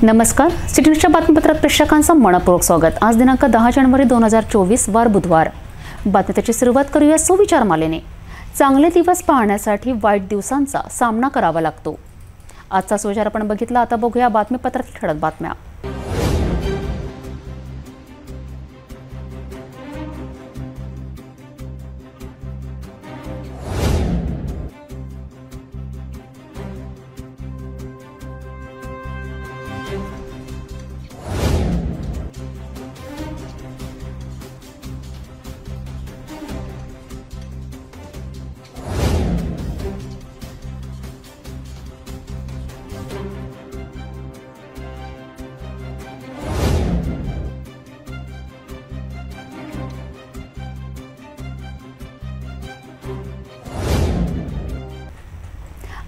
नमस्कार, सिटीन्यूजच्या बातमीपत्रात प्रेक्षकांचं मनपूर्वक स्वागत। आज दिनांक 10 जानेवारी 2024 वार बुधवार। बातमीची सुरुवात करूया सुविचार मालेने। चांगले दिवस पाहण्यासाठी वाईट दिवसांचा सामना करावा लागतो। आजचा सुविचार आपण बघितला, आता बघूया बातमीपत्रातील ठळक बातम्या।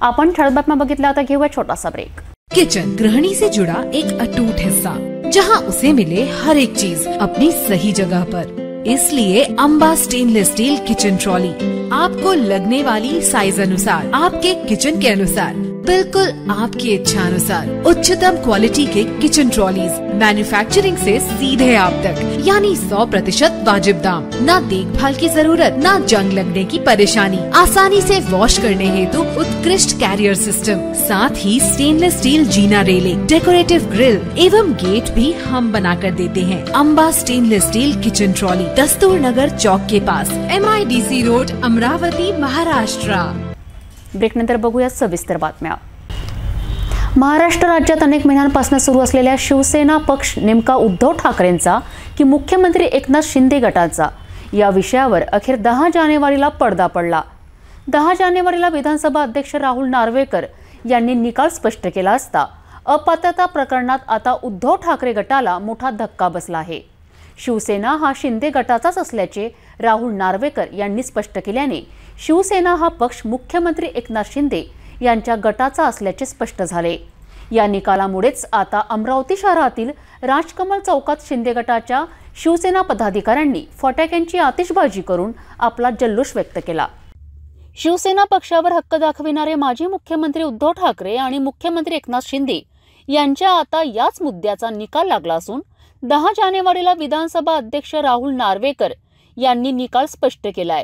आपण ठळक बातम्या बघितल्या, आता घेऊया छोटासा ब्रेक। किचन गृहिणी से जुड़ा एक अटूट हिस्सा, जहां उसे मिले हर एक चीज अपनी सही जगह पर। इसलिए Amba stainless steel kitchen trolley आपको लगने वाली साइज अनुसार, आपके किचन के अनुसार, बिल्कुल आपकी इच्छा अनुसार उच्चतम क्वालिटी के किचन ट्रॉलीज मैन्युफैक्चरिंग से सीधे आप तक, यानी 100% वाजिब दाम, ना देखभाल की जरूरत, ना जंग लगने की परेशानी, आसानी से वॉश करने हेतु उत्कृष्ट कैरियर सिस्टम, साथ ही स्टेनलेस स्टील जीना रेलिंग, डेकोरेटिव ग्रिल एवं गेट भी हम बना कर देते हैं। Amba stainless steel kitchen trolley, Dastur Nagar चौक के पास, MIDC road, Amravati, Maharashtra. Break नंतर बघूया सविस्तर बातम्या। महाराष्ट्र राज्यात अनेक महिन्यांपासून सुरू असलेल्या शिवसेना पक्ष नेमका उद्धव ठाकरेंचा की मुख्यमंत्री एकनाथ शिंदे गटाचा या विषयावर अखेर 10 जानेवारीला पडदा पडला। 10 जानेवारीला विधानसभा अध्यक्ष राहुल नार्वेकर यांनी निकाल स्पष्ट केला असता अपात्रता प्रकरणात आता उद्धव ठाकरे गटाला मोठा धक्का बसला आहे। शिवसेना हा शिंदे गटाचाच असल्याचे राहुल नार्वेकर यांनी स्पष्ट केल्याने शिवसेना हा पक्ष मुख्यमंत्री एकनाथ शिंदे यांच्या गटाचा असल्याचे स्पष्ट झाले। या निकालामुळेच आता अमरावती शहरातील राजकमल चौकात शिंदे गटाच्या शिवसेना पदाधिकाऱ्यांनी फटाक्यांची आतिषबाजी करून आपला जल्लोष व्यक्त केला। शिवसेना पक्षावर हक्क दाखविणारे माजी मुख्यमंत्री उद्धव ठाकरे आणि मुख्यमंत्री एकनाथ शिंदे यांच्या आता याच मुद्द्याचा निकाल लागला असून 10 जानेवारीला विधानसभा अध्यक्ष राहुल नार्वेकर यांनी निकाल स्पष्ट केलाय।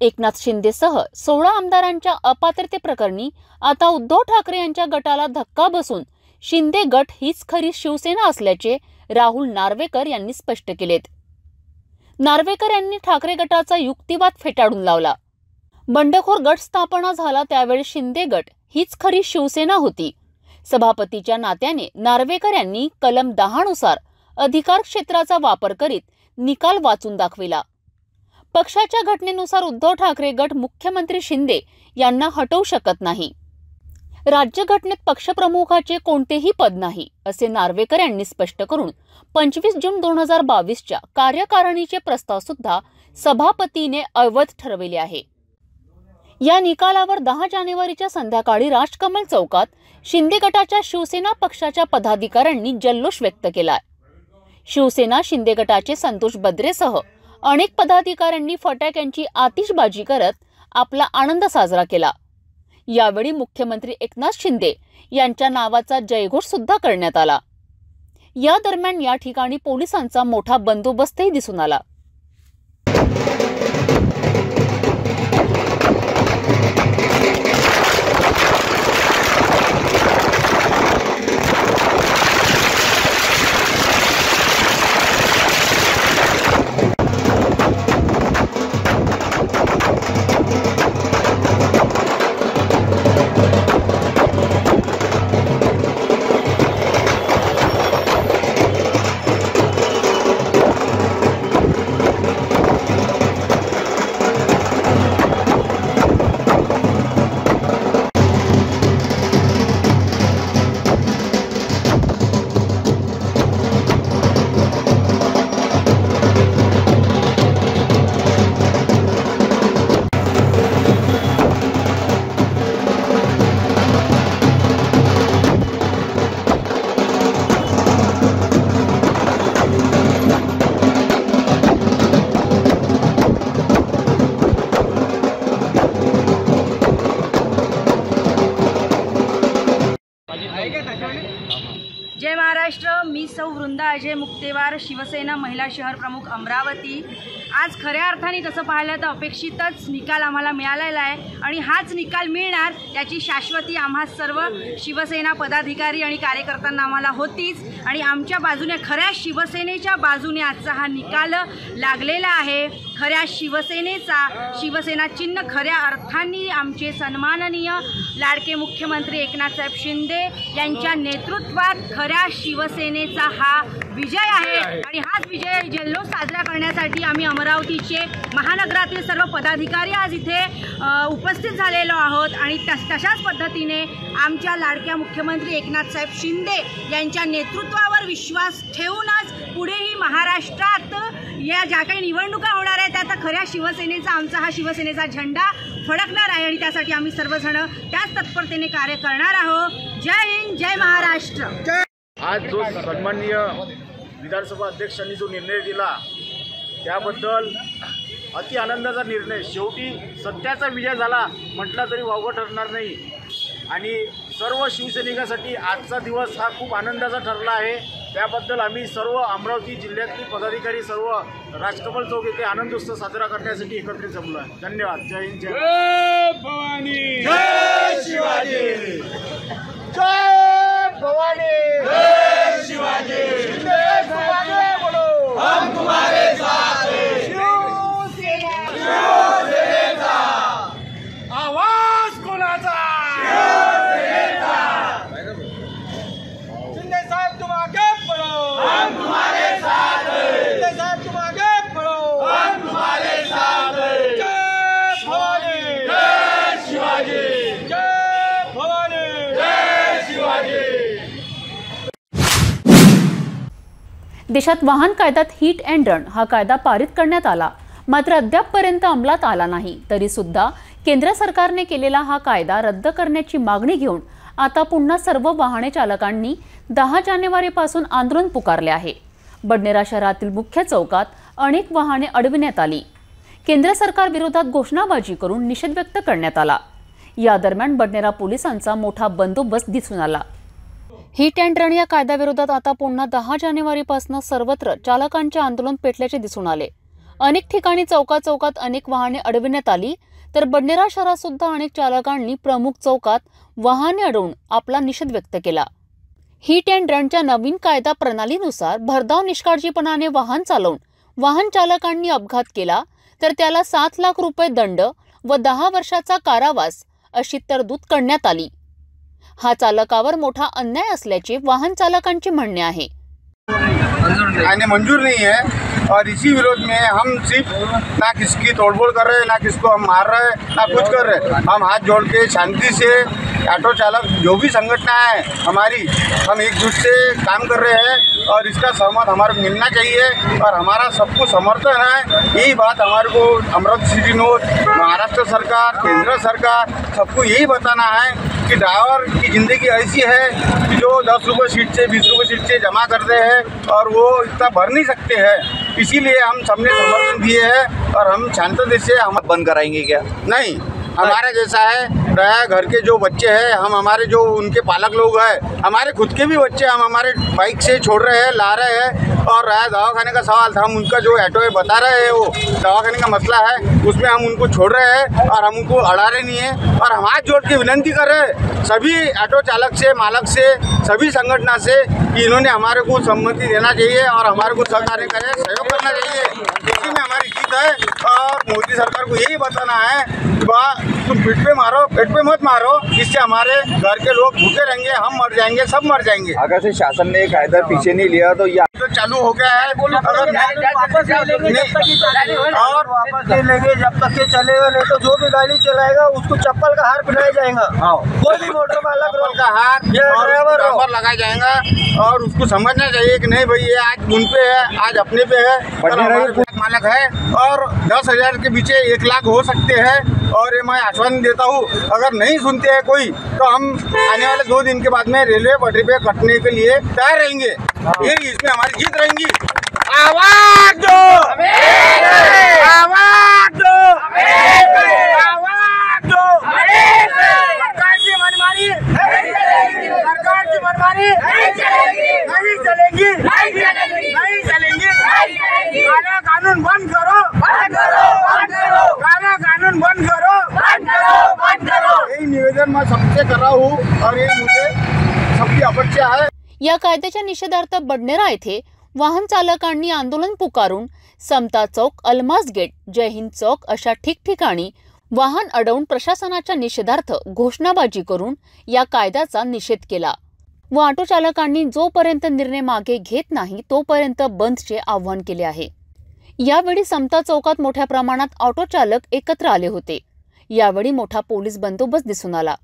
एकनाथ शिंदेसह 16 आमदारांच्या अपात्रतेप्रकरणी आता उद्धव ठाकरे यांच्या गटाला धक्का बसून शिंदे गट हीच खरी शिवसेना असल्याचे राहुल नार्वेकर यांनी स्पष्ट केलेत। नार्वेकर यांनी ठाकरे गटाचा युक्तिवाद फेटाळून लावला। बंडखोर गट स्थापना झाला त्यावेळी शिंदे गट हीच खरी शिवसेना होती। सभापतीच्या नात्याने नार्वेकर यांनी कलम 10 नुसार अधिकार क्षेत्राचा वापर करीत निकाल वाचून दाखविला। पक्षाच्या घटनेनुसार उद्धव ठाकरे गट मुख्यमंत्री शिंदे यांना हटवू शकत नाही। राज्यघटनेत पक्षप्रमुखाचे कोणतेही पद नाही असे नार्वेकर यांनी स्पष्ट करून 25 जून 2022च्या कार्यकारिणीचे प्रस्ताव सुद्धा सभापतीने अवैध ठरविले आहे। या निकालावर 10 जानेवारीच्या संध्याकाळी राजकमल चौकात शिंदे गटाच्या शिवसेना पक्षाच्या पदाधिकाऱ्यांनी जल्लोष व्यक्त केला। शिवसेना शिंदे गटाचे संतोष बद्रेसह अनेक पदाधिकाऱ्यांनी फटाक्यांची आतिषबाजी करत आपला आनंद साजरा केला। यावेळी मुख्यमंत्री एकनाथ शिंदे यांच्या नावाचा जयघोष सुद्धा करण्यात आला। या दरम्यान या ठिकाणी पोलिसांचा मोठा बंदोबस्तही दिसून आला। मुक्तेवार, शिवसेना महिला शहर प्रमुख अमरावती। आज खऱ्या अर्थाने तसं पाहिलं तर अपेक्षितच निकाल आम्हाला मिळालेला आहे आणि हाच निकाल मिळणार याची शाश्वती आम्हा सर्व शिवसेना पदाधिकारी आणि कार्यकर्त्यांना आम्हाला होतीच आणि आमच्या बाजूने खऱ्या शिवसेनेच्या बाजूने आजचा हा निकाल लागलेला आहे। खऱ्या शिवसेना चिन्ह खऱ्या अर्थाने आमचे सन्माननीय लाडके मुख्यमंत्री एकनाथसाहेब शिंदे यांच्या नेतृत्वात खऱ्या शिवसेनेचा हा विजय आहे आणि हाच विजय जल्लोष साजरा करण्यासाठी आम्ही अमरावतीचे महानगरातील सर्व पदाधिकारी आज इथे उपस्थित झालेलो आहोत आणि तशाच पद्धतीने आमच्या लाडक्या मुख्यमंत्री एकनाथसाहेब शिंदे यांच्या नेतृत्वावर विश्वास ठेवूनच पुढेही महाराष्ट्रात या ज्या काही निवडणुका होणार आहेत त्या खऱ्या शिवसेनेचा आमचा हा शिवसेनेचा झेंडा फडकणार आहे आणि त्यासाठी आम्ही सर्वजण त्याच तत्परतेने कार्य करणार आहोत। जय हिंद, जय महाराष्ट्र। आज जो सन्माननीय विधानसभा अध्यक्षांनी जो निर्णय दिला त्याबद्दल अति आनंदाचा निर्णय। शेवटी सत्याचा विजय झाला म्हटला तरी वावगं ठरणार नाही आणि सर्व शिवसैनिकांसाठी आजचा दिवस हा खूप आनंदाचा ठरला आहे। त्याबद्दल आम्ही सर्व अमरावती जिल्ह्यातील पदाधिकारी सर्व राजकमल चौक येथे आनंद उत्सव साजरा करण्यासाठी एकत्रित जमलो आहे। धन्यवाद। जय हिंद, जय भवानी, जय शिवाजी, जय भवानी, जय शिवाजी, जय भवानी, बोलो हम तुम्हारे साथ हैं। शिवसेनेचा आवाज कोणाचा? शिवसेनेचा। शिंदे साहब तुम आगे बढ़ो, हम तुम्हारे साथ हैं। शिंदे साहब तुम आगे बढ़ो, हम तुम्हारे साथ हैं। जय भवानी, जय शिवाजी, जय भवानी, जय शिवाजी। देशात वाहन कायद्यात हिट अँड रन हा कायदा पारित करण्यात आला, मात्र अद्यापपर्यंत अंमलात आला नाही। तरी सुद्धा केंद्र सरकारने केलेला हा कायदा रद्द करण्याची मागणी घेऊन आता पुन्हा सर्व वाहने चालकांनी 10 जानेवारीपासून आंदोलन पुकारले आहे। बडनेरा शहरातील मुख्य चौकात अनेक वाहने अडविण्यात आली। केंद्र सरकार विरोधात घोषणाबाजी करून निषेध व्यक्त करण्यात आला। या दरम्यान बडनेरा पोलिसांचा मोठा बंदोबस्त दिसून आला। हिट अँड रन या कायद्याविरोधात आता पुन्हा 10 जानेवारीपासून सर्वत्र चालकांचे आंदोलन पेटल्याचे दिसून आले। अनेक ठिकाणी चौकात अनेक वाहने अडविण्यात आली, तर बडनेरा शहरात सुद्धा अनेक चालकांनी प्रमुख चौकात वाहने अडवून आपला निषेध व्यक्त केला। हिट अँड रनच्या नवीन कायदा प्रणालीनुसार भरधाव निष्काळजीपणाने वाहन चालवून वाहन चालकांनी अपघात केला तर त्याला 7 लाख रुपये दंड व 10 वर्षाचा कारावास अशी तरतूद करण्यात आली। हा चालकावर मोठा अन्याय असल्याचे वाहन चालकांचे म्हणणे आहे। मंजूर नहीं है और इसी विरोध में हम सिर्फ ना किसकी तोड़फोड़ कर रहे हैं, ना किसको हम मार रहे हैं, ना कुछ कर रहे हैं। हम हाथ जोड़ के शांति से ऑटो चालक जो भी संगठन है हमारी, हम एकजुट से काम कर रहे हैं और इसका सहमत हमारे मिलना चाहिए और हमारा सबको समर्थन है। यही बात हमारे को अमरावती सिटी नोट, महाराष्ट्र सरकार, केंद्र सरकार सबको यही बताना है कि ड्राइवर की ज़िंदगी ऐसी है कि जो 10 रुपये सीट से 20 रुपये सीट से जमा करते हैं और वो इतना भर नहीं सकते हैं। इसीलिए हम सबने समर्थन दिए हैं और हम शांति से हम बंद कराएंगे क्या? नहीं, हमारा जैसा है घर के जो बच्चे हैं, हम हमारे जो उनके पालक लोग हैं, हमारे खुद के भी बच्चे हम हमारे बाइक से छोड़ रहे हैं, ला रहे हैं। और रहा दवाखाने का सवाल था, हम उनका जो ऑटो है बता रहे हैं, वो दवाखाने का मसला है, उसमें हम उनको छोड़ रहे हैं और हम उनको अड़ा रहे नहीं है। और हम हाथ जोड़ के विनती कर रहे हैं सभी ऑटो चालक से, मालक से, सभी संगठन से कि इन्होंने हमारे को सम्मति देना चाहिए और हमारे को सहकार्य करें, सहयोग करना चाहिए। इसी में हमारी जीत है और मोदी सरकार को यही बताना है कि तुम पीठ पे मारो, पेट पे मत मारो, इससे हमारे घर के लोग भूखे रहेंगे, हम मर जाएंगे, सब मर जाएंगे। अगर से शासन ने कायदा पीछे नहीं लिया तो यह तो चालू हो गया है। अगर और वापस नहीं लेंगे जब तक ये चलेगा, नहीं तो जो भी गाड़ी चलाएगा उसको चप्पल का हार पहनाया जाएगा। कोई भी मोटर वाला का हार ड्राइवर लगाया जाएगा और उसको समझना चाहिए कि नहीं भाई ये आज उन पे है, आज अपने पे है, मालक है और 10,000 के पीछे 1 लाख हो सकते हैं। और ये मैं आश्वासन देता हूँ, अगर नहीं सुनते हैं कोई तो हम आने वाले 2 दिन के बाद में रेलवे पटरी पे कटने के लिए तैयार रहेंगे। ये इसमें हमारी जीत रहेंगी। आवाज दो, आवाज दो, आवाज दो। सरकार की मनमानी, सरकार की मनमानी नहीं चलेगी, नहीं चलेगी, नहीं चलेगी। कानून बंद करो, काला कानून बंद करो। यही निवेदन मैं सबसे कर रहा हूँ और ये मुझे सबकी अपेक्षा है। या कायद्याच्या निषेधार्थ बडनेरा येथे वाहन चालकांनी आंदोलन पुकारून समता चौक, अल्मास गेट, जय हिंद चौक अशा ठिकठिकाणी वाहन अडवून प्रशासनाच्या निषेधार्थ घोषणाबाजी करून या कायद्याचा निषेध केला व ऑटो चालकांनी जोपर्यंत निर्णय मागे घेत नाही तोपर्यंत बंदचे आवाहन केले आहे। यावेळी समता चौकात मोठ्या प्रमाणात ऑटो चालक एकत्र आले होते। यावेळी मोठा पोलीस बंदोबस्त दिसून आला।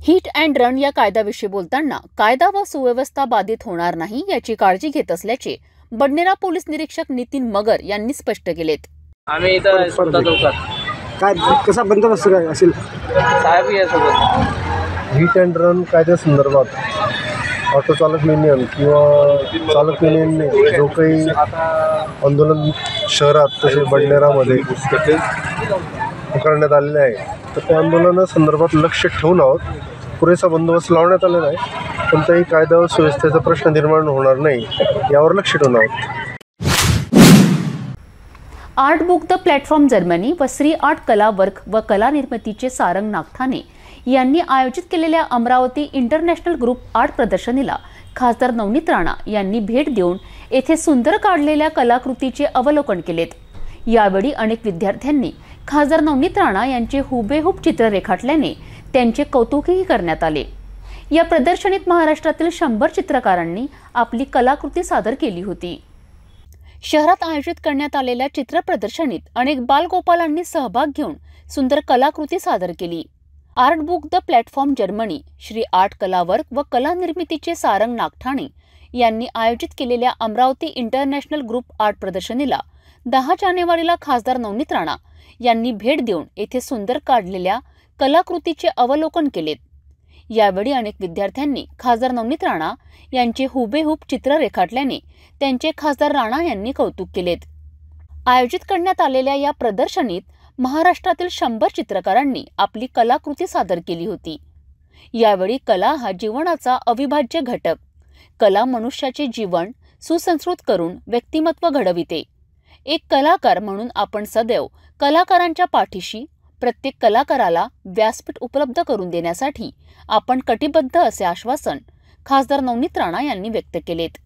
हिट अँड रन या कायद्याविषयी बोलताना कायदा व सुव्यवस्था बाधित होणार नाही याची काळजी घेत असल्याचे बडनेरा पोलीस निरीक्षक नितीन मगर यांनी स्पष्ट केलेत। आम्ही इथं समता चौकात काय कसा बंदोबस्त असेल साहेब यासोबत हिट अँड रन कायद्यासंदर्भात ऑटो चालक युनियन किंवा चालक युनियनने जो काही आंदोलन शहरात तसे बडनेरामध्ये करण्यात आलेले आहे तर त्या आंदोलनासंदर्भात लक्ष ठेवून आहोत। पुरेसा बंदोबस्त लावण्यात आलेला आहे, कोणताही कायदा व सुव्यवस्थेचा प्रश्न निर्माण होणार नाही यावर लक्ष ठेवून आहोत। Art book the platform Germany व श्री आर्ट कला वर्क व कला निर्मितीचे सारंग नागठाणे यांनी आयोजित केलेल्या अमरावती इंटरनॅशनल ग्रुप आर्ट प्रदर्शनीला खासदार नवनीत राणा यांनी भेट देऊन येथे सुंदर काढलेल्या कलाकृतीचे अवलोकन केलेत। यावेळी अनेक विद्यार्थ्यांनी खासदार नवनीत राणा यांचे हुबेहूब चित्र रेखाटल्याने त्यांचे कौतुकही करण्यात आले। या प्रदर्शनीत महाराष्ट्रातील 100 चित्रकारांनी आपली कलाकृती सादर केली होती। शहरात आयोजित करण्यात आलेल्या चित्र प्रदर्शनीत अनेक बालगोपालांनी सहभाग घेऊन सुंदर कलाकृती सादर केली। Art book the platform Germany, Shri art कला वर्क व कला निर्मितीचे सारंग नागठाणे यांनी आयोजित केलेल्या अमरावती इंटरनॅशनल ग्रुप आर्ट प्रदर्शनीला 10 जानेवारीला खासदार नवनीत राणा यांनी भेट देऊन येथे सुंदर काढलेल्या कलाकृतीचे अवलोकन केलेत। यावेळी अनेक विद्यार्थ्यांनी खासदार नवनीत राणा यांचे हुबेहूब चित्र रेखाटल्याने त्यांचे खासदार राणा यांनी कौतुक केलेत। आयोजित करण्यात आलेल्या या प्रदर्शनीत महाराष्ट्रातील 100 चित्रकारांनी आपली कलाकृती सादर केली होती। यावेळी कला हा जीवनाचा अविभाज्य घटक, कला मनुष्याचे जीवन सुसंस्कृत करून व्यक्तिमत्व घडविते। एक कलाकार म्हणून आपण सदैव कलाकारांच्या पाठीशी, प्रत्येक कलाकाराला व्यासपीठ उपलब्ध करून देण्यासाठी आपण कटिबद्ध असे आश्वासन खासदार नवनीत राणा यांनी व्यक्त केलेत।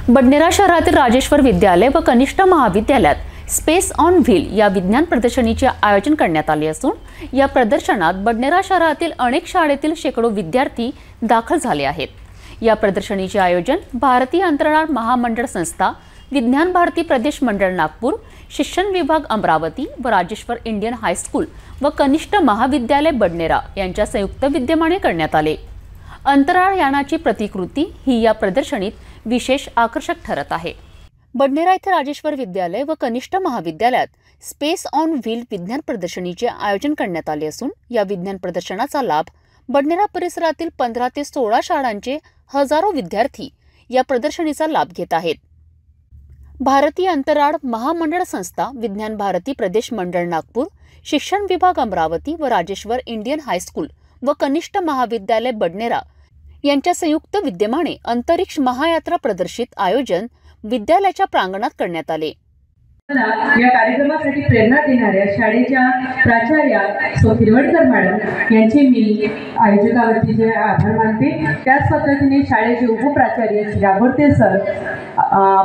बडनेरा शहरातील राजेश्वर विद्यालय व कनिष्ठ महाविद्यालयात स्पेस ऑन व्हील या विज्ञान प्रदर्शनीचे आयोजन करण्यात आले असून या प्रदर्शनात बडनेरा शहरातील अनेक शाळेतील शेकडो विद्यार्थी दाखल झाले आहेत। या प्रदर्शनीचे आयोजन भारतीय अंतराळ महामंडळ संस्था, विज्ञान भारती प्रदेश मंडळ नागपूर, शिक्षण विभाग अमरावती व राजेश्वर इंडियन हायस्कूल व कनिष्ठ महाविद्यालय बडनेरा यांच्या संयुक्त विद्यमाने करण्यात आले। अंतराळ यानाची प्रतिकृती ही या प्रदर्शनीत विशेष आकर्षक ठरत आहे। बडनेरा येथे राजेश्वर विद्यालय व कनिष्ठ महाविद्यालयात स्पेस ऑन व्हील विज्ञान प्रदर्शनीचे आयोजन करण्यात आले असून या विज्ञान प्रदर्शनाचा लाभ बडनेरा परिसरातील 15 ते 16 शाळांचे हजारो विद्यार्थी या प्रदर्शनीचा लाभ घेत आहेत। भारतीय अंतराळ महामंडळ संस्था, विज्ञान भारती प्रदेश मंडळ नागपूर, शिक्षण विभाग अमरावती व राजेश्वर इंडियन हायस्कूल व कनिष्ठ महाविद्यालय बडनेरा यांच्या संयुक्त विद्यमाने अंतरिक्ष महायात्रा प्रदर्शित आयोजन विद्यालयाच्या प्रांगणात करण्यात आले। या कार्यक्रमासाठी प्रेरणा देणाऱ्या शाळेच्या प्राचार्या सौ हिरवडकर मॅडम यांचे मी आयोजकावरतीचे आभार मानते। त्याच पद्धतीने शाळेचे उपप्राचार्य श्री राघोडते सर,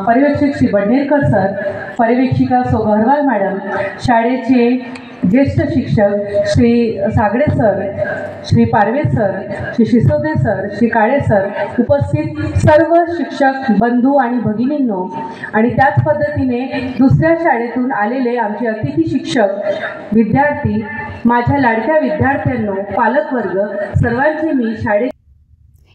पर्यवेक्षक श्री बडनेरकर सर, पर्यवेक्षिका सौ गहरवाल मॅडम, शाळेचे ज्येष्ठ शिक्षक श्री सागडे सर, श्री पारवे सर, श्री शिसोदे सर, श्री काळे सर, उपस्थित सर्व शिक्षक बंधू आणि भगिनींनो आणि त्याच पद्धतीने दुसऱ्या शाळेतून आलेले आमचे अतिथी शिक्षक, विद्यार्थी, माझ्या लाडक्या विद्यार्थ्यांनो, पालकवर्ग सर्वांचे मी शाळेत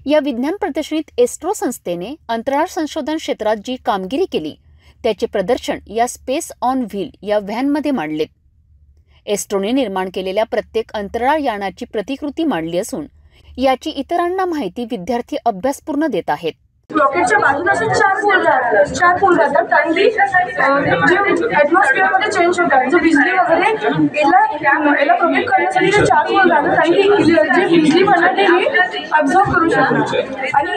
या विज्ञान प्रदर्शनीत एस्ट्रो संस्थेने अंतराळ संशोधन क्षेत्रात जी कामगिरी केली त्याचे प्रदर्शन या स्पेस ऑन व्हील या व्हॅनमध्ये मांडलेत। एस्ट्रोने निर्माण केलेल्या प्रत्येक अंतराळ यानाची प्रतिकृती मांडली असून याची इतरांना माहिती विद्यार्थी अभ्यासपूर्ण देत आहेत। रॉकेटच्या बाजूला असे 4 पोल राहतात कारण की जे ॲटमॉस्फिअरमध्ये चेंज होतात, जो बिजली वगैरे याला प्रोटेक्ट करण्यासाठी ते 4 पोल राहतात कारण की जे बिजली बनवते हे अब्झॉर्ब करू शकतात आणि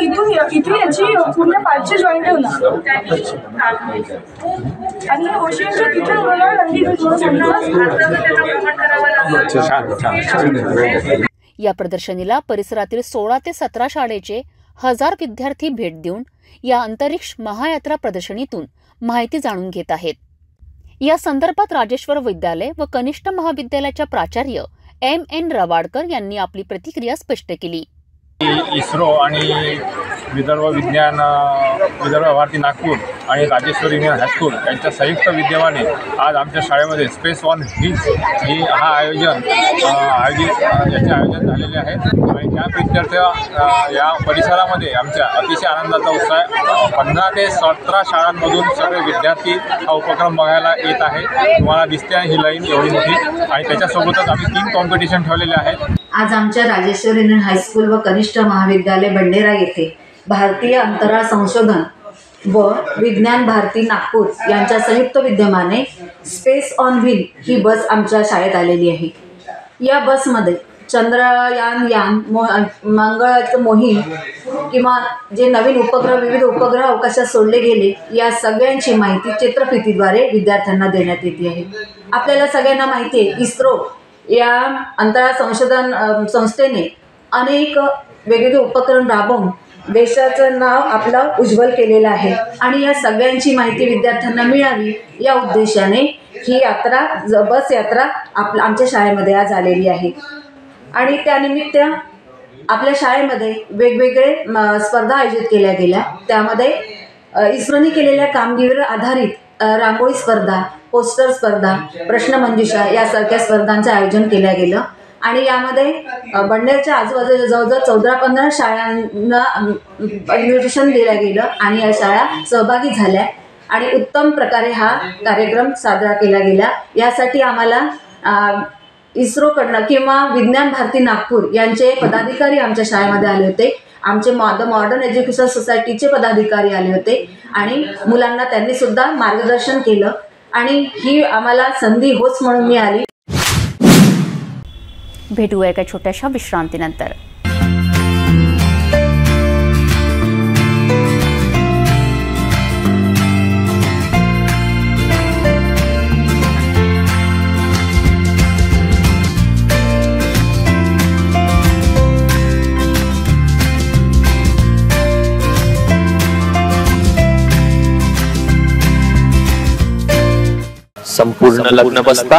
इथे याची पूर्ण 5चे जॉईंट होणार आणि ओशियनच्या तिथे होणार लंडी या प्रदर्शनीला परिसरातील 16 ते 17 शाळेचे 1000 विद्यार्थी भेट देऊन या अंतरिक्ष महायात्रा प्रदर्शनीतून माहिती जाणून घेत आहेत. या संदर्भात राजेश्वर विद्यालय व कनिष्ठ महाविद्यालयाच्या प्राचार्य M.N. रवाडकर यांनी आपली प्रतिक्रिया स्पष्ट केली. इस्रो आणि विदर्भ भारती नागपूर आणि राजेश्वर युनियन हायस्कूल यांच्या संयुक्त विद्यमाने आज आमच्या शाळेमध्ये स्पेस ऑन व्हील्स याचे आयोजन झालेले आहे आणि त्या प्रित्यर्थ या परिसरामध्ये आमच्या अतिशय आनंदाचा उत्साह आहे. 15 ते 17 शाळांमधून सगळे विद्यार्थी हा उपक्रम बघायला येत आहे. तुम्हाला दिसते आहे ही लाईन एवढी मोठी आणि त्याच्यासोबतच आम्ही 3 कॉम्पिटिशन ठेवलेले आहेत. आज आमच्या राजेश्वर युनियन हायस्कूल व कनिष्ठ महाविद्यालय बंडेरा येथे भारतीय अंतराळ संशोधन व विज्ञान भारती नागपूर यांच्या संयुक्त विद्यमाने स्पेस ऑन व्हील ही बस आमच्या शाळेत आलेली आहे. या बसमध्ये चंद्रयान मंगळाचं मोहीम किंवा जे नवीन विविध उपग्रह अवकाशात सोडले गेले या सगळ्यांची माहिती चित्रफितीद्वारे विद्यार्थ्यांना देण्यात येते आहे. आपल्याला सगळ्यांना माहिती आहे इस्रो या अंतराळ संशोधन संस्थेने अनेक वेगवेगळे उपक्रम राबवून देशाचं नाव आपलं उज्ज्वल केलेलं आहे आणि या सगळ्यांची माहिती विद्यार्थ्यांना मिळावी या उद्देशाने ही बस यात्रा आमच्या शाळेमध्ये आज आलेली आहे. आणि त्यानिमित्त आपल्या शाळेमध्ये वेगवेगळे स्पर्धा आयोजित केल्या गेल्या. त्यामध्ये इस्रोने केलेल्या कामगिरीवर आधारित रांगोळी स्पर्धा, पोस्टर स्पर्धा, प्रश्नमंजुषा यासारख्या स्पर्धांचं आयोजन केलं गेलं आणि यामध्ये बंडेरच्या आजूबाजूला जवळजवळ 14-15 शाळांना इन्व्हिटेशन दिलं गेलं आणि या शाळा सहभागी झाल्या आणि उत्तम प्रकारे हा कार्यक्रम साजरा केला गेला. यासाठी आम्हाला इस्रोकडनं किंवा विज्ञान भारती नागपूर यांचे पदाधिकारी आमच्या शाळेमध्ये आले होते. आमचे मॉडर्न एज्युकेशन सोसायटीचे पदाधिकारी आले होते आणि मुलांना त्यांनी सुद्धा मार्गदर्शन केलं आणि ही आम्हाला संधी होच म्हणून मिळाली. भेटूया एका छोट्याशा विश्रांतीनंतर. संपूर्ण लग्न बसता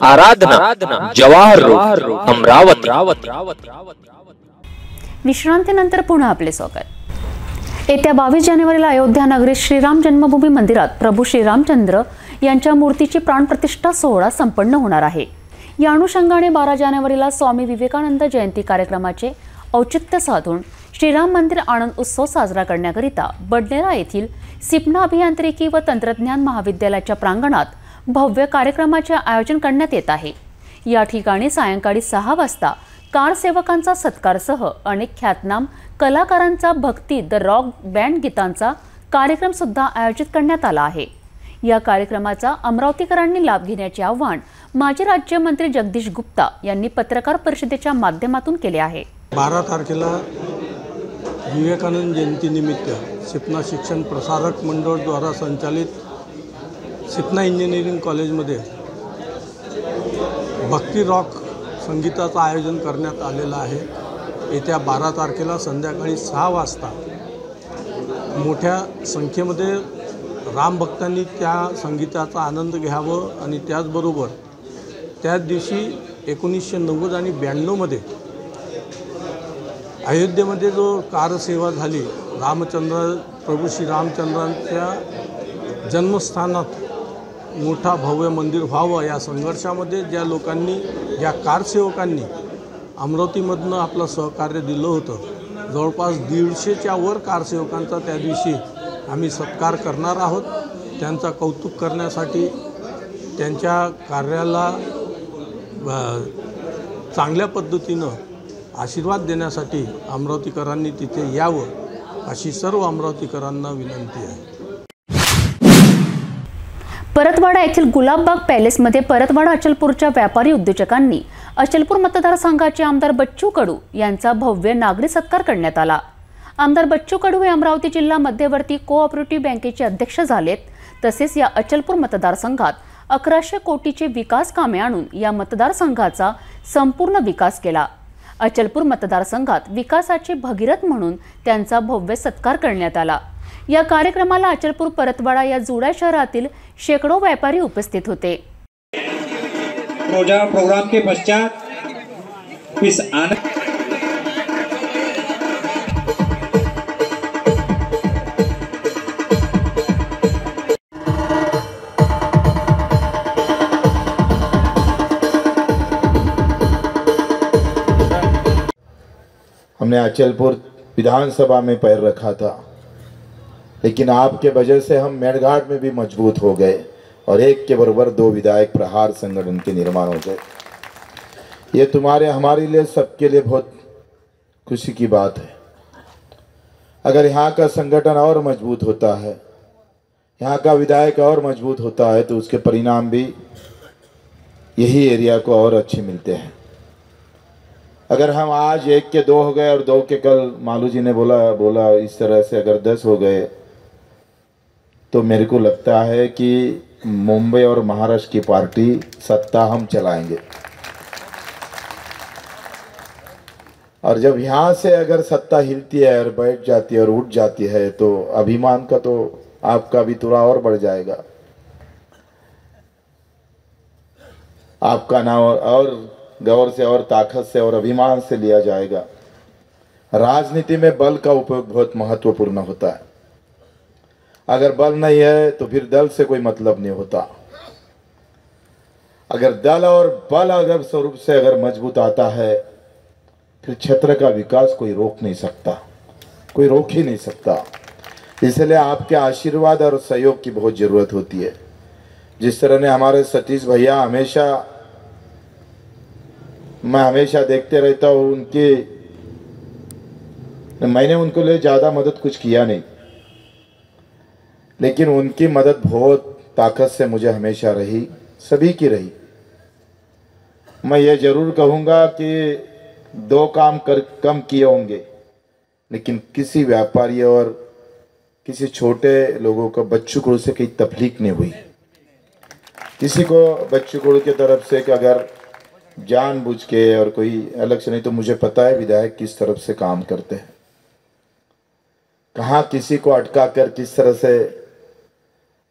आराधना जवाहर रोड अमरावती. विश्रांतीनंतर पुन्हा आपले स्वागत. येत्या 22 जानेवारीला अयोध्या नगरीत श्रीराम जन्मभूमी मंदिरात प्रभू श्रीरामचंद्र यांच्या मूर्तीची प्राणप्रतिष्ठा सोहळा संपन्न होणार आहे. या अनुषंगाने 12 जानेवारीला स्वामी विवेकानंद जयंती कार्यक्रमाचे औचित्य साधून श्रीराम मंदिर आनंद उत्सव साजरा करण्याकरिता बडनेरा येथील सिपना अभियांत्रिकी व तंत्रज्ञान महाविद्यालयाच्या प्रांगणात भव्य कार्यक्रमाचे आयोजन करण्यात येत आहे. या ठिकाणी सायंकाळी 6 वाजता कारसेवकांचा सत्कारसह अनेक ख्यातनाम कलाकारांचा भक्ती द रॉक बँड गीतांचा कार्यक्रम सुद्धा आयोजित करण्यात आला आहे. या कार्यक्रमाचा अमरावतीकरांनी लाभ घेण्याचे आवाहन माजी राज्यमंत्री जगदीश गुप्ता यांनी पत्रकार परिषदेच्या माध्यमातून केले आहे. 12 तारखेला विवेकानंद जयंतीनिमित्त सिपना शिक्षण प्रसारक मंडळ द्वारा संचालित सिपना इंजिनिअरिंग कॉलेजमध्ये भक्ती रॉक संगीताचं आयोजन करण्यात आलेलं आहे. येत्या 12 तारखेला संध्याकाळी 6 वाजता मोठ्या संख्येमध्ये रामभक्तांनी त्या संगीताचा आनंद घ्यावं आणि त्याचबरोबर त्याच दिवशी 1990 आणि 92मध्ये अयोध्येमध्ये जो कारसेवा झाली प्रभू श्रीरामचंद्रांच्या जन्मस्थानात मोठा भव्य मंदिर व्हावं या संघर्षामध्ये ज्या कारसेवकांनी अमरावतीमधनं आपलं सहकार्य दिलं होतं, जवळपास 150च्या वर कारसेवकांचा त्या दिवशी आम्ही सत्कार करणार आहोत. त्यांचा कौतुक करण्यासाठी त्यांच्या कार्याला चांगल्या पद्धतीनं आशीर्वाद देण्यासाठी अमरावतीकरांनी तिथे यावं अशी सर्व अमरावतीकरांना विनंती आहे. परतवाडा येथील गुलाबबाग पॅलेसमध्ये परतवाडा अचलपूरच्या व्यापारी उद्योजकांनी अचलपूर मतदारसंघाचे आमदार बच्चू कडू यांचा भव्य नागरी सत्कार करण्यात आला. आमदार बच्चू कडू हे अमरावती जिल्हा मध्यवर्ती कोऑपरेटिव्ह बँकेचे अध्यक्ष झालेत. तसेच या अचलपूर मतदारसंघात 1100 कोटीचे विकास कामे आणून या मतदारसंघाचा संपूर्ण विकास केला. अचलपूर मतदारसंघात विकासाचे भगीरथ म्हणून त्यांचा भव्य सत्कार करण्यात आला. या कार्यक्रमाला अचलपूर परतवाडा या जुड्या शहरातील शेकडो व्यापारी उपस्थित होते. प्रोग्राम के पश्चात इस हमने अचलपुर विधानसभा में पैर रखा था, लेकिन आपके वजह से हम मेड़घाट में भी मजबूत हो गए और एक के बराबर 2 विधायक प्रहार संगठन के निर्माण हो गए. ये तुम्हारे हमारे लिए सबके लिए बहुत खुशी की बात है. अगर यहाँ का संगठन और मजबूत होता है, यहाँ का विधायक और मजबूत होता है, तो उसके परिणाम भी यही एरिया को और अच्छे मिलते हैं. अगर हम आज 1 के 2 हो गए और 2 के कल मालू जी ने बोला इस तरह से अगर 10 हो गए, तो मेरे को लगता है कि मुंबई और महाराष्ट्र की पार्टी सत्ता हम चलाएंगे. और जब यहाँ से अगर सत्ता हिलती है और बैठ जाती है और उठ जाती है, तो अभिमान का तो आपका भी थोड़ा और बढ़ जाएगा. आपका नाम और गौर से और ताकत से और अभिमान से लिया जाएगा. राजनीति में बल का उपयोग बहुत महत्वपूर्ण होता है. अगर बल नहीं है तो फिर दल से कोई मतलब नहीं होता. अगर दल और बल अगर स्वरूप से अगर मजबूत आता है, फिर क्षेत्र का विकास कोई रोक नहीं सकता, कोई रोक ही नहीं सकता. इसलिए आपके आशीर्वाद और सहयोग की बहुत ज़रूरत होती है. जिस तरह ने हमारे सतीश भैया मैं हमेशा देखते रहता हूँ मैंने उनको लिए ज़्यादा मदद कुछ किया नहीं, लेकिन उनकी मदद बहुत ताकत से मुझे हमेशा रही, सभी की रही. मैं ये ज़रूर कहूँगा कि 2 काम कम किए होंगे, लेकिन किसी व्यापारी और किसी छोटे लोगों को बच्चू कुड़ से कोई तकलीफ नहीं हुई. किसी को बच्चू कुड़ की तरफ से कि अगर जानबूझ के और कोई अलग से नहीं, तो मुझे पता है विधायक किस तरफ से काम करते हैं, कहाँ किसी को अटका कर किस तरह से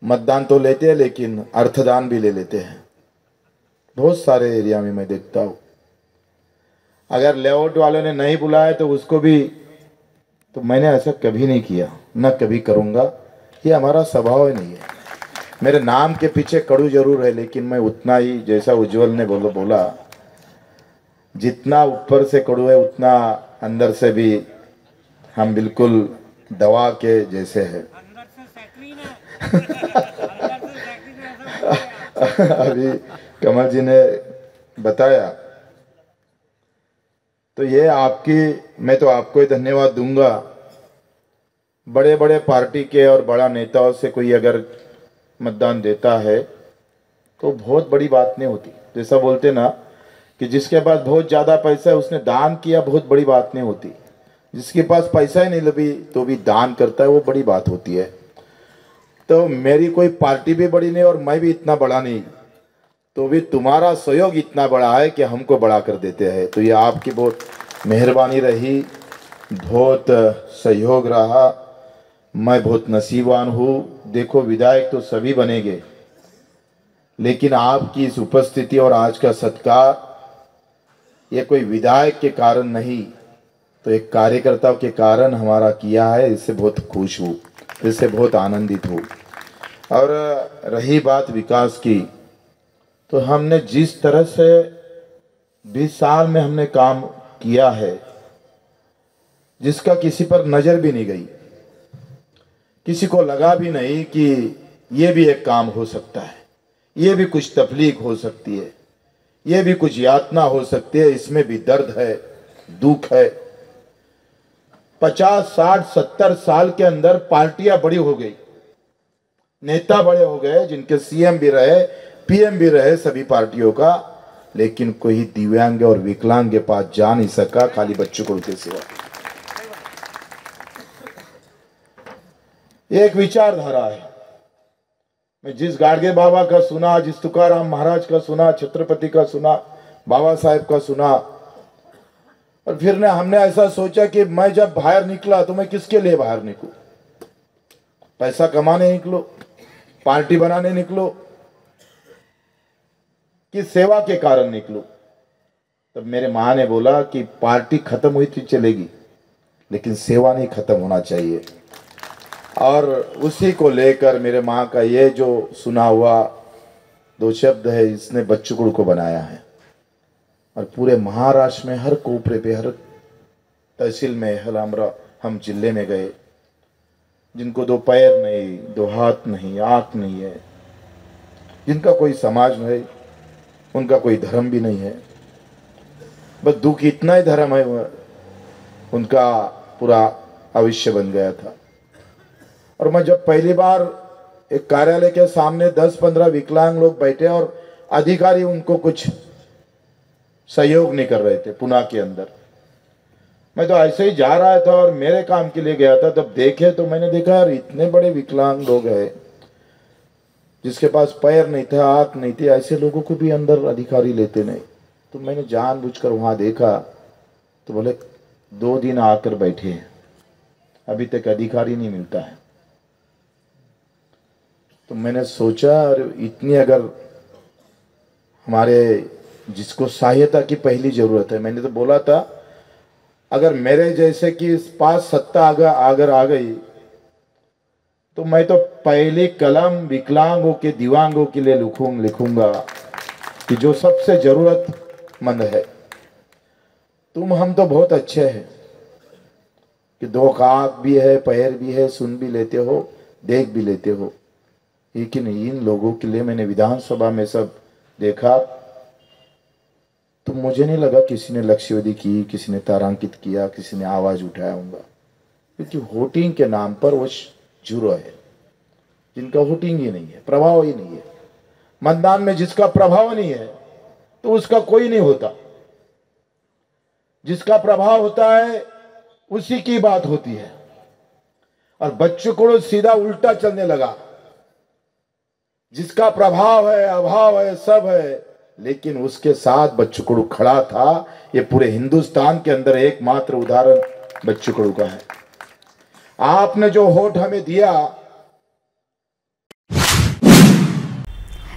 मतदान तो लेते हैं, लेकिन अर्थदान भी ले लेते हैं. बहुत सारे एरिया में मैं देखता हूँ. अगर लेआउट वालों ने नहीं बुलाया तो उसको भी, तो मैंने ऐसा कभी नहीं किया, न कभी करूँगा. ये हमारा स्वभाव ही नहीं है. मेरे नाम के पीछे कड़ू जरूर है, लेकिन मैं उतना ही, जैसा उज्जवल ने बोला जितना ऊपर से कड़ू है उतना अंदर से भी हम बिल्कुल दवा के जैसे हैं. अभी कमल जी ने बताया, तो ये मैं तो आपको ही धन्यवाद दूंगा. बड़े बड़े पार्टी के और बड़ा नेताओं से कोई अगर मतदान देता है तो बहुत बड़ी बात नहीं होती. जैसा बोलते ना कि जिसके पास बहुत ज़्यादा पैसा है उसने दान किया, बहुत बड़ी बात नहीं होती. जिसके पास पैसा ही नहीं लभी तो भी दान करता है, वो बड़ी बात होती है. तो मेरी कोई पार्टी भी बड़ी नहीं और मैं भी इतना बड़ा नहीं, तो भी तुम्हारा सहयोग इतना बड़ा है कि हमको बड़ा कर देते हैं. तो ये आपकी बहुत मेहरबानी रही, बहुत सहयोग रहा. मैं बहुत नसीबवान हूँ. देखो विधायक तो सभी बनेंगे, लेकिन आपकी इस उपस्थिति और आज का सत्कार ये कोई विधायक के कारण नहीं, तो एक कार्यकर्ता के कारण हमारा किया है. इससे बहुत खुश हूँ, इससे बहुत आनंदित हूँ. और रही बात विकास की, तो हमने जिस तरह से 20 साल में हमने काम किया है, जिसका किसी पर नज़र भी नहीं गई, किसी को लगा भी नहीं कि ये भी एक काम हो सकता है, ये भी कुछ तकलीफ हो सकती है, ये भी कुछ यातना हो सकती है, इसमें भी दर्द है, दुख है. 50, 60, 70 साल के अंदर पार्टियां बड़ी हो गई, नेता बड़े हो गए, जिनके सीएम भी रहे, पीएम भी रहे सभी पार्टियों का, लेकिन कोई दिव्यांग और विकलांग के पास जा नहीं सका, खाली बच्चों को के सिवा। एक विचारधारा है। मैं जिस गाडगे बाबा का सुना, जिस तुकाराम महाराज का सुना, छत्रपति का सुना, बाबा साहेब का सुना, और फिर हमने ऐसा सोचा कि मैं जब बाहर निकला तो मैं किसके लिए बाहर निकलूं? पैसा कमाने निकलो, पार्टी बनाने निकलो, कि सेवा के कारण निकलो? तब मेरे माँ ने बोला कि पार्टी खत्म हुई थी चलेगी, लेकिन सेवा नहीं खत्म होना चाहिए। और उसी को लेकर मेरे माँ का ये जो सुना हुआ 2 शब्द है, इसने बच्चू को बनाया है। और पूरे महाराष्ट्र में हर कोपरे पे, हर तहसील में, हम जिले में गए, जिनको 2 पैर नहीं, 2 हाथ नहीं, आँख नहीं है, जिनका कोई समाज नहीं, उनका कोई धर्म भी नहीं है, बस दुख इतना ही धर्म है, उनका पूरा भविष्य बन गया था। और मैं जब पहली बार एक कार्यालय के सामने 10-15 विकलांग लोग बैठे और अधिकारी उनको कुछ सहयोग नहीं कर रहे थे पुणे के अंदर, मैं तो ऐसे ही जा रहा था और मेरे काम के लिए गया था, तब देखे तो मैंने देखा यार इतने बड़े विकलांग लोग हैं, जिसके पास पैर नहीं था, आँख नहीं थी, ऐसे लोगों को भी अंदर अधिकारी लेते नहीं। तो मैंने जानबूझकर वहाँ देखा, तो बोले 2 दिन आकर बैठे हैं, अभी तक अधिकारी नहीं मिलता है। तो मैंने सोचा इतनी अगर हमारे जिसको सहायता की पहली ज़रूरत है, मैंने तो बोला था अगर मेरे जैसे कि इस पास सत्ता अगर आ गई तो मैं तो पहली कलम विकलांगों के, दिव्यांगों के लिए लिखूंगा कि जो सबसे ज़रूरतमंद है। हम तो बहुत अच्छे हैं कि 2 आँख भी है, पैर भी है, सुन भी लेते हो, देख भी लेते हो, लेकिन इन लोगों के लिए मैंने विधानसभा में सब देखा तो मुझे नहीं लगा किसी ने लक्ष्यवेदी की, किसी ने तारांकित किया, किसी ने आवाज उठाया होगा, क्योंकि वोटिंग के नाम पर वो जीरो है, जिनका वोटिंग ही नहीं है, प्रभाव ही नहीं है। मतदान में जिसका प्रभाव नहीं है तो उसका कोई नहीं होता, जिसका प्रभाव होता है उसी की बात होती है। और बच्चों को सीधा उल्टा चलने लगा, जिसका प्रभाव है, अभाव है, सब है, लेकिन उसके साथ बच्चू कडू खड़ा था। ये पूरे हिंदुस्तान के अंदर एकमात्र उदाहरण बच्चू कडू का है। आपने जो वोट हमें दिया,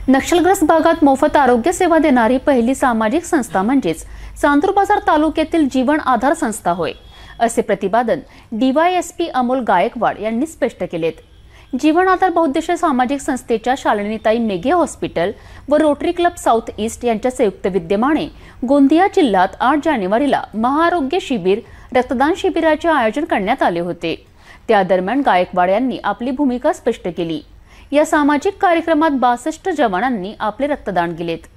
नक्षलग्रस्त भागात मोफत आरोग्य सेवा देणारी पहिली सामाजिक संस्था म्हणजेच चांदूरबाजार तालुक्यातील जीवन आधार संस्था होय, असे प्रतिपादन डीवायएसपी अमोल गायकवाड यांनी स्पष्ट केलेत। जीवन आधार बहुउद्देशीय सामाजिक संस्थेच्या शालिनीताई मेघे हॉस्पिटल व रोटरी क्लब साउथ ईस्ट यांच्या संयुक्त विद्यमाने गोंदिया जिल्ह्यात 8 जानेवारीला महाआरोग्य शिबिर, रक्तदान शिबिराचे आयोजन करण्यात आले होते। त्या दरम्यान गायकवाड यांनी आपली भूमिका स्पष्ट केली। या सामाजिक कार्यक्रमात 62 जवानांनी आपले रक्तदान केलेत।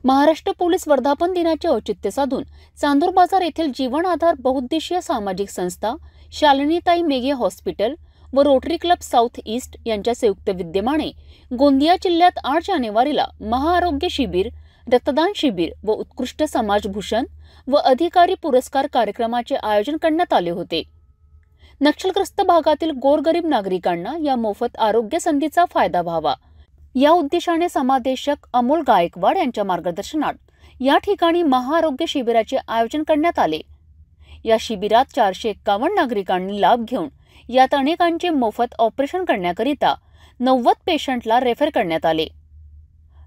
महाराष्ट्र पोलीस वर्धापन दिनाचे औचित्य साधून चांदूरबाजार येथील जीवन आधार बहुउद्देशीय सामाजिक संस्था, शालिनीताई मेघे हॉस्पिटल व रोटरी क्लब साउथ ईस्ट यांच्या संयुक्त विद्यमाने गोंदिया जिल्ह्यात 8 जानेवारीला महाआरोग्य शिबिर, रक्तदान शिबिर व उत्कृष्ट समाजभूषण व अधिकारी पुरस्कार कार्यक्रमाचे आयोजन करण्यात आले होते। नक्षलग्रस्त भागातील गोरगरीब नागरिकांना या मोफत आरोग्य संधीचा फायदा व्हावा या उद्देशाने समादेशक अमोल गायकवाड यांच्या मार्गदर्शनात या ठिकाणी महाआरोग्य शिबिराचे आयोजन करण्यात आले। या शिबिरात 451 नागरिकांनी लाभ घेऊन यात अनेकांचे मोफत ऑपरेशन करण्याकरिता 90 पेशंटला रेफर करण्यात आले।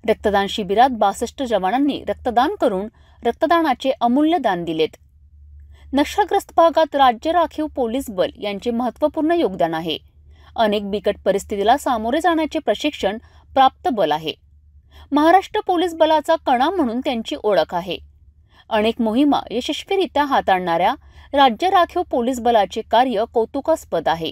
रक्तदान शिबिरात 62 जवानांनी रक्तदान करून रक्तदानाचे अमूल्य दान दिलेत। नक्षलग्रस्त भागात राज्य राखीव पोलीस बल यांचे महत्त्वपूर्ण योगदान आहे। अनेक बिकट परिस्थितीला सामोरे जाण्याचे प्रशिक्षण प्राप्त बल आहे। महाराष्ट्र पोलीस बलाचा कणा म्हणून त्यांची ओळख आहे। अनेक मोहिमा यशस्वीरित्या हाताळणाऱ्या राज्य राखीव पोलीस बलाचे कार्य कौतुकास्पद आहे।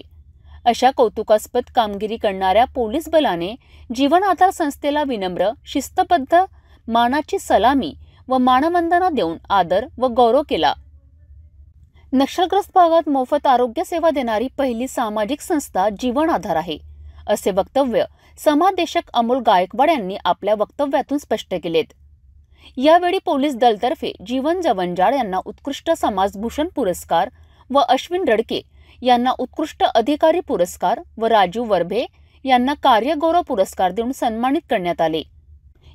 अशा कौतुकास्पद कामगिरी करणाऱ्या पोलीस बलाने जीवन आधार संस्थेला विनम्र, शिस्तबद्ध, मानाची सलामी व मानवंदना देऊन आदर व गौरव केला। नक्षलग्रस्त भागात मोफत आरोग्य सेवा देणारी पहिली सामाजिक संस्था जीवन आधार आहे, असे वक्तव्य समाजदेशक अमोल गायकवाड यांनी आपल्या वक्तव्यातून स्पष्ट केलेत। यावेळी पोलीस दलतर्फे जीवन जवंजाळ यांना उत्कृष्ट समाजभूषण पुरस्कार व अश्विन रडके यांना उत्कृष्ट अधिकारी पुरस्कार व राजू वरभे यांना कार्यगौरव पुरस्कार देऊन सन्मानित करण्यात आले।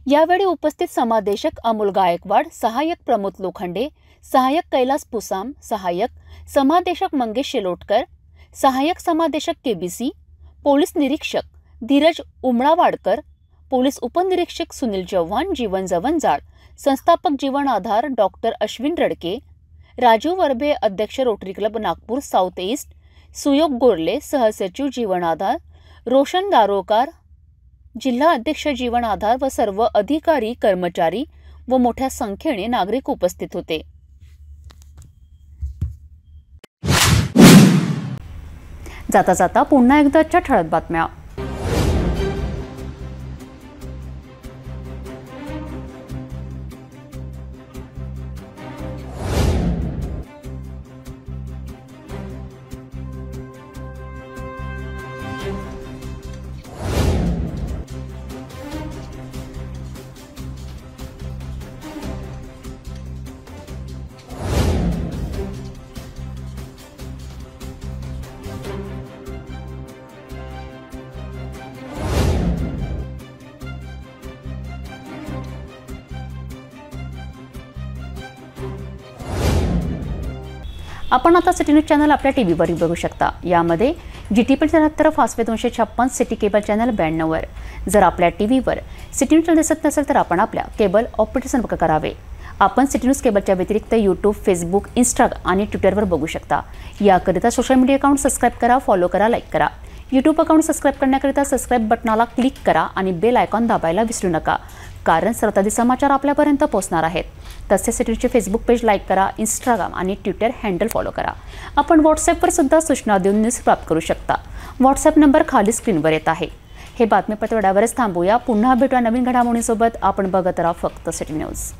यावेळी उपस्थित समाजदेशक अमोल गायकवाड, सहाय्यक प्रमोद लोखंडे, सहाय्यक कैलास पुसाम, सहाय्यक समाजदेशक मंगेश शेलोटकर, सहाय्यक समाजदेशक केबीसी, पोलीस निरीक्षक धीरज उमळावाडकर, पोलीस उपनिरीक्षक सुनील चव्हाण, जीवन जवंजाळ, संस्थापक जीवन आधार डॉक्टर अश्विन रडके, राजू वरभे, अध्यक्ष Rotary Club Nagpur south east, Suyog Gorle, सहसचिव जीवन आधार, रोशन दारोकार, जिल्हा अध्यक्ष जीवन आधार व सर्व अधिकारी, कर्मचारी व मोठ्या संख्येने नागरिक उपस्थित होते। जाता जाता पुन्हा एकदाच्या ठळक बातम्या। आपण आता सिटी न्यूज चॅनल आपल्या टीव्हीवर बघू शकता। यामध्ये GTP 73 Fastway 256 city cable channel 92 वर। जर आपल्या टीव्हीवर सिटी न्यूज चॅनल दिसत नसेल तर आपण आपल्या केबल ऑपरेटर संपर्क करावे। आपण सिटी न्यूज केबलच्या व्यतिरिक्त YouTube, Facebook, Instagram आणि ट्विटरवर बघू शकता। याकरिता सोशल मीडिया अकाउंट सबस्क्राइब करा, फॉलो करा, लाईक करा। YouTube अकाउंट सबस्क्राइब करण्याकरिता सबस्क्राइब बटनाला क्लिक करा आणि बेल आयकॉन दाबायला विसरू नका, कारण सर्वताधी समाचार आपल्यापर्यंत पोहोचणार आहेत। तसेच सिटीचे फेसबुक पेज लाईक करा, इंस्टाग्राम आणि ट्विटर हँडल फॉलो करा। आपण व्हॉट्सॲपवर सुद्धा सूचना देऊन न्यूज प्राप्त करू शकता। व्हॉट्सॲप नंबर खाली स्क्रीनवर येत आहे। हे बातमीपत्र एवढ्यावरच थांबूया। पुन्हा भेटूया नवीन घडामोडींसोबत। आपण बघत राहा फक्त सिटी न्यूज।